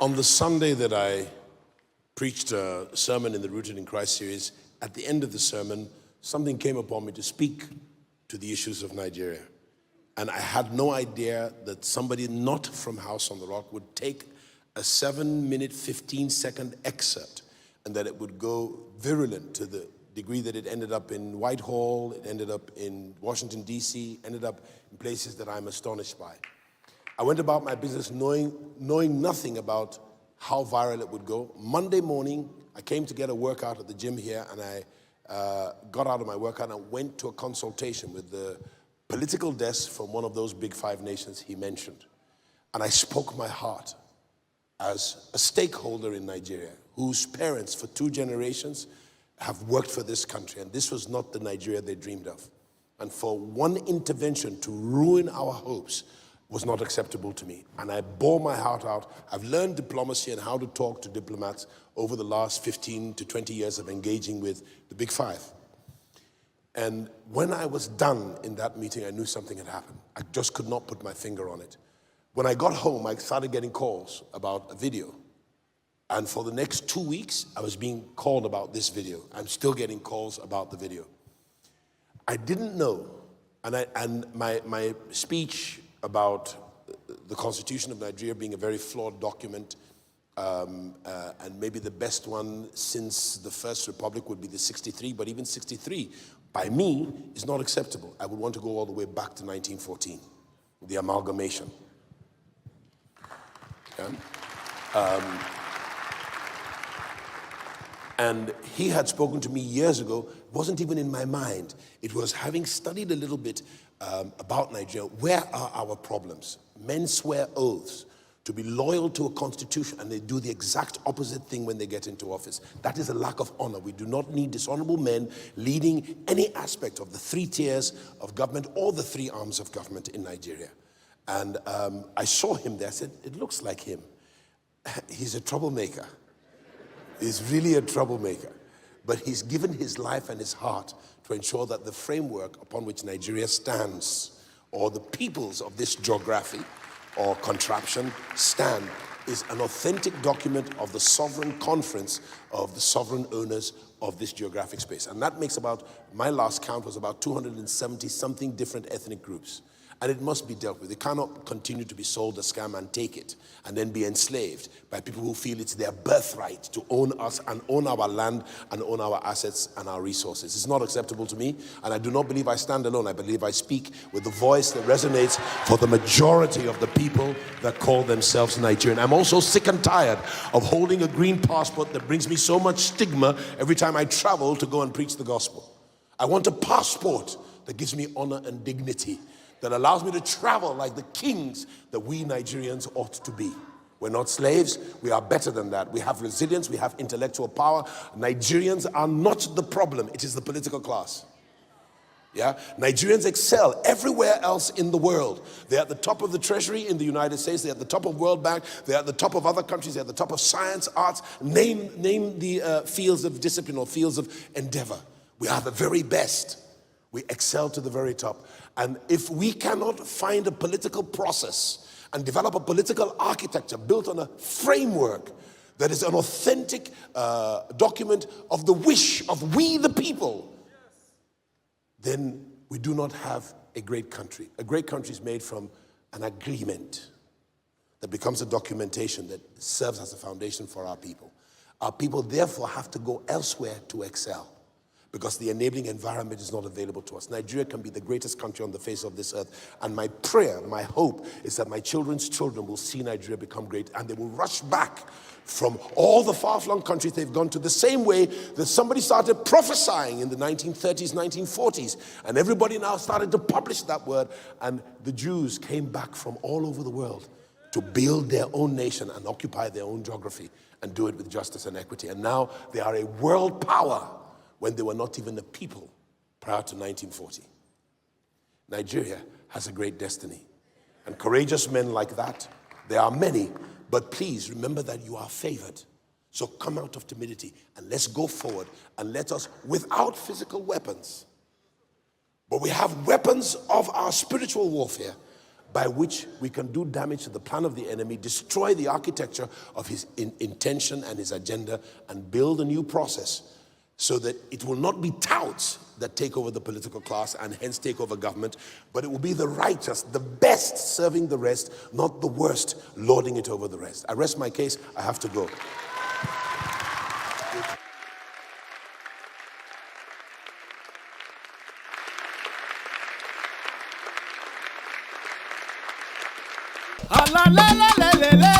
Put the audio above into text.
On the Sunday that I preached a sermon in the Rooted in Christ series, at the end of the sermon, something came upon me to speak to the issues of Nigeria. And I had no idea that somebody not from House on the Rock would take a 7-minute, 15-second excerpt and that it would go virulent to the degree that it ended up in Whitehall, it ended up in Washington, D.C., ended up in places that I'm astonished by. I went about my business knowing nothing about how viral it would go. Monday morning, I came to get a workout at the gym here, and I got out of my workout and went to a consultation with the political desk from one of those big 5 nations he mentioned. And I spoke my heart as a stakeholder in Nigeria, whose parents for 2 generations have worked for this country, and this was not the Nigeria they dreamed of. And for one intervention to ruin our hopes was not acceptable to me. And I bore my heart out. I've learned diplomacy and how to talk to diplomats over the last 15 to 20 years of engaging with the Big 5. And when I was done in that meeting, I knew something had happened. I just could not put my finger on it. When I got home, I started getting calls about a video. And for the next 2 weeks, I was being called about this video. I'm still getting calls about the video. I didn't know, and my speech about the Constitution of Nigeria being a very flawed document, and maybe the best one since the First Republic would be the 63, but even 63, by me, is not acceptable. I would want to go all the way back to 1914, the amalgamation. Yeah? And he had spoken to me years ago. It wasn't even in my mind. It was having studied a little bit about Nigeria. Where are our problems? Men swear oaths to be loyal to a constitution, and they do the exact opposite thing when they get into office. That is a lack of honor. We do not need dishonorable men leading any aspect of the 3 tiers of government or the 3 arms of government in Nigeria. And I saw him there. I said, it looks like him. He's a troublemaker. He's really a troublemaker. But he's given his life and his heart to ensure that the framework upon which Nigeria stands, or the peoples of this geography or contraption stand, is an authentic document of the sovereign conference of the sovereign owners of this geographic space. And that makes about, my last count was about 270 something different ethnic groups. And it must be dealt with. It cannot continue to be sold a scam and take it and then be enslaved by people who feel it's their birthright to own us and own our land and own our assets and our resources. It's not acceptable to me, and I do not believe I stand alone. I believe I speak with the voice that resonates for the majority of the people that call themselves Nigerian. I'm also sick and tired of holding a green passport that brings me so much stigma every time I travel to go and preach the gospel. I want a passport that gives me honor and dignity, that allows me to travel like the kings that we Nigerians ought to be. We're not slaves. We are better than that. We have resilience. We have intellectual power. Nigerians are not the problem. It is the political class. Yeah? Nigerians excel everywhere else in the world. They're at the top of the treasury in the United States. They're at the top of World Bank. They're at the top of other countries. They're at the top of science, arts. Name the fields of discipline or fields of endeavor. We are the very best. We excel to the very top. And if we cannot find a political process and develop a political architecture built on a framework that is an authentic document of the wish of we the people, then we do not have a great country. A great country is made from an agreement that becomes a documentation that serves as a foundation for our people. Our people therefore have to go elsewhere to excel, because the enabling environment is not available to us. Nigeria can be the greatest country on the face of this earth. And my prayer, my hope, is that my children's children will see Nigeria become great, and they will rush back from all the far-flung countries they've gone to, the same way that somebody started prophesying in the 1930s, 1940s. And everybody now started to publish that word. And the Jews came back from all over the world to build their own nation and occupy their own geography and do it with justice and equity. And now they are a world power, when they were not even a people prior to 1940. Nigeria has a great destiny. And courageous men like that, there are many, but please remember that you are favored. So come out of timidity and let's go forward, and let us, without physical weapons, but we have weapons of our spiritual warfare, by which we can do damage to the plan of the enemy, destroy the architecture of his intention and his agenda, and build a new process so that it will not be touts that take over the political class and hence take over government, but it will be the righteous, the best serving the rest, not the worst lording it over the rest. I rest my case. I have to go. La la la la la la.